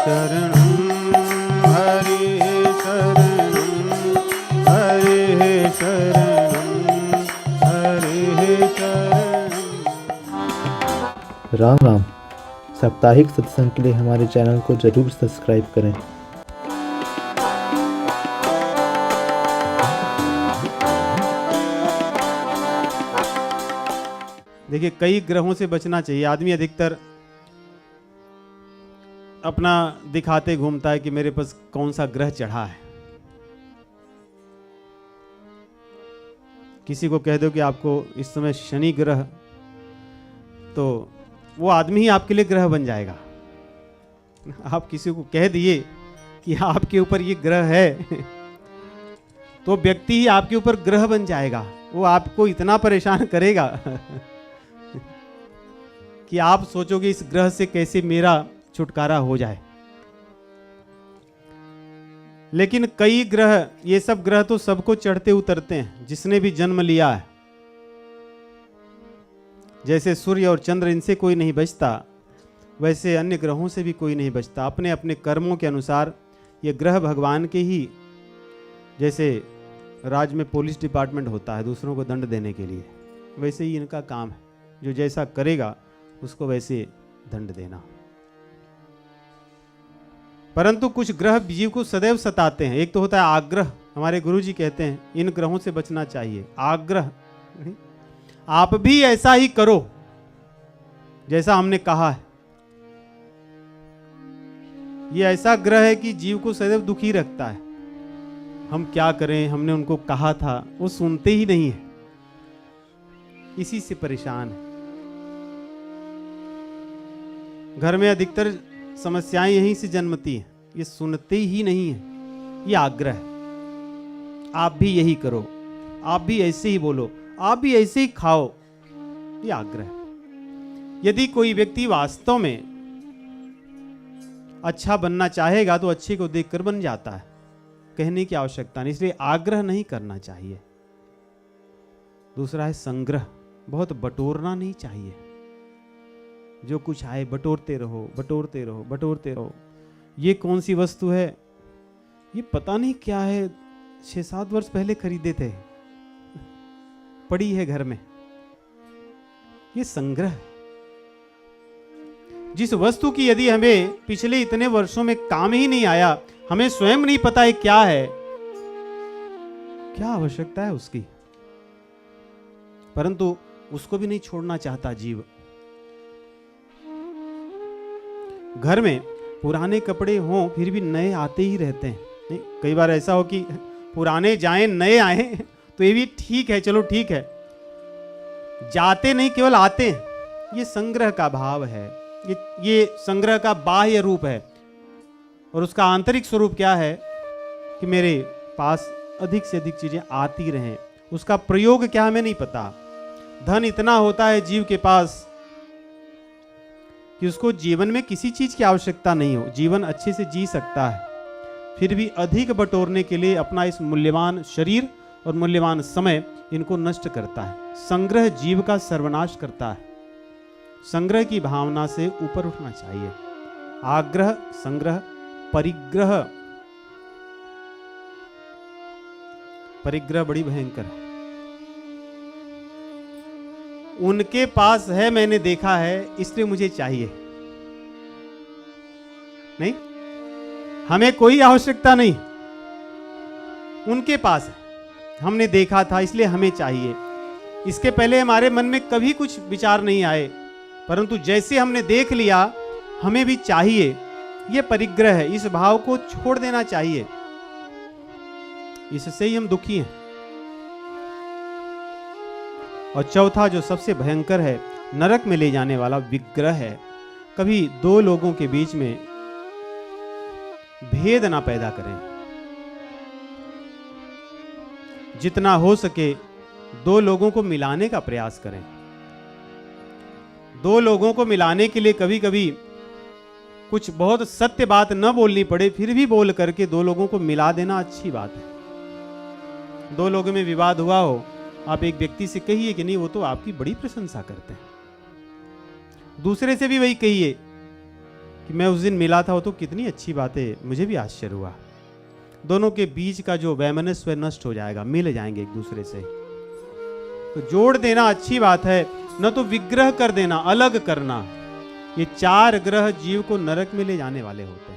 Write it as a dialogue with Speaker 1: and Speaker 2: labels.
Speaker 1: शरणं हरे शरणं हरे शरणं हरे शरणं।
Speaker 2: राम राम। साप्ताहिक सत्संग के लिए हमारे चैनल को जरूर सब्सक्राइब करें।
Speaker 1: देखिए, कई ग्रहों से बचना चाहिए। आदमी अधिकतर अपना दिखाते घूमता है कि मेरे पास कौन सा ग्रह चढ़ा है। किसी को कह दो कि आपको इस समय शनि ग्रह, तो वो आदमी ही आपके लिए ग्रह बन जाएगा। आप किसी को कह दिए कि आपके ऊपर ये ग्रह है, तो व्यक्ति ही आपके ऊपर ग्रह बन जाएगा। वो आपको इतना परेशान करेगा कि आप सोचोगे इस ग्रह से कैसे मेरा छुटकारा हो जाए। लेकिन कई ग्रह, ये सब ग्रह तो सबको चढ़ते उतरते हैं, जिसने भी जन्म लिया है। जैसे सूर्य और चंद्र, इनसे कोई नहीं बचता, वैसे अन्य ग्रहों से भी कोई नहीं बचता। अपने अपने कर्मों के अनुसार ये ग्रह भगवान के ही, जैसे राज्य में पुलिस डिपार्टमेंट होता है दूसरों को दंड देने के लिए, वैसे ही इनका काम है। जो जैसा करेगा उसको वैसे दंड देना। परंतु कुछ ग्रह जीव को सदैव सताते हैं। एक तो होता है आग्रह। हमारे गुरुजी कहते हैं इन ग्रहों से बचना चाहिए। आग्रह, आप भी ऐसा ही करो जैसा हमने कहा है। ये ऐसा ग्रह है कि जीव को सदैव दुखी रखता है। हम क्या करें, हमने उनको कहा था, वो सुनते ही नहीं है, इसी से परेशान है। घर में अधिकतर समस्याएं यहीं से जन्मती हैं। ये सुनते ही नहीं है। ये आग्रह है। आप भी यही करो, आप भी ऐसे ही बोलो, आप भी ऐसे ही खाओ, ये आग्रह है। यदि कोई व्यक्ति वास्तव में अच्छा बनना चाहेगा तो अच्छे को देखकर बन जाता है, कहने की आवश्यकता नहीं। इसलिए आग्रह नहीं करना चाहिए। दूसरा है संग्रह। बहुत बटोरना नहीं चाहिए। जो कुछ आए बटोरते रहो, बटोरते रहो, बटोरते रहो। ये कौन सी वस्तु है, ये पता नहीं क्या है, 6-7 वर्ष पहले खरीदे थे, पड़ी है घर में। ये संग्रह। जिस वस्तु की यदि हमें पिछले इतने वर्षों में काम ही नहीं आया, हमें स्वयं नहीं पता है क्या है, क्या आवश्यकता है उसकी, परंतु उसको भी नहीं छोड़ना चाहता जीव। घर में पुराने कपड़े हों फिर भी नए आते ही रहते हैं। नहीं, कई बार ऐसा हो कि पुराने जाएं नए आए, तो ये भी ठीक है, चलो ठीक है। जाते नहीं, केवल आते हैं। ये संग्रह का भाव है। ये संग्रह का बाह्य रूप है। और उसका आंतरिक स्वरूप क्या है कि मेरे पास अधिक से अधिक चीजें आती रहें। उसका प्रयोग क्या हमें नहीं पता। धन इतना होता है जीव के पास कि उसको जीवन में किसी चीज की आवश्यकता नहीं हो, जीवन अच्छे से जी सकता है, फिर भी अधिक बटोरने के लिए अपना इस मूल्यवान शरीर और मूल्यवान समय इनको नष्ट करता है। संग्रह जीव का सर्वनाश करता है। संग्रह की भावना से ऊपर उठना चाहिए। आग्रह, संग्रह, परिग्रह। परिग्रह बड़ी भयंकर है। उनके पास है, मैंने देखा है, इसलिए मुझे चाहिए। नहीं, हमें कोई आवश्यकता नहीं, उनके पास है, हमने देखा था इसलिए हमें चाहिए। इसके पहले हमारे मन में कभी कुछ विचार नहीं आए, परंतु जैसे हमने देख लिया हमें भी चाहिए। यह परिग्रह है। इस भाव को छोड़ देना चाहिए। इससे ही हम दुखी हैं। और चौथा जो सबसे भयंकर है, नरक में ले जाने वाला विग्रह है। कभी दो लोगों के बीच में भेद ना पैदा करें। जितना हो सके दो लोगों को मिलाने का प्रयास करें। दो लोगों को मिलाने के लिए कभी कभी कुछ बहुत सत्य बात न बोलनी पड़े, फिर भी बोल करके दो लोगों को मिला देना अच्छी बात है। दो लोगों में विवाद हुआ हो, आप एक व्यक्ति से कहिए कि नहीं वो तो आपकी बड़ी प्रशंसा करते हैं, दूसरे से भी वही कहिए कि मैं उस दिन मिला था, वो तो कितनी अच्छी बात है, मुझे भी आश्चर्य हुआ। दोनों के बीच का जो वैमनस्य नष्ट हो जाएगा, मिल जाएंगे एक दूसरे से। तो जोड़ देना अच्छी बात है, न तो विग्रह कर देना, अलग करना। ये 4 ग्रह जीव को नरक में ले जाने वाले होते हैं।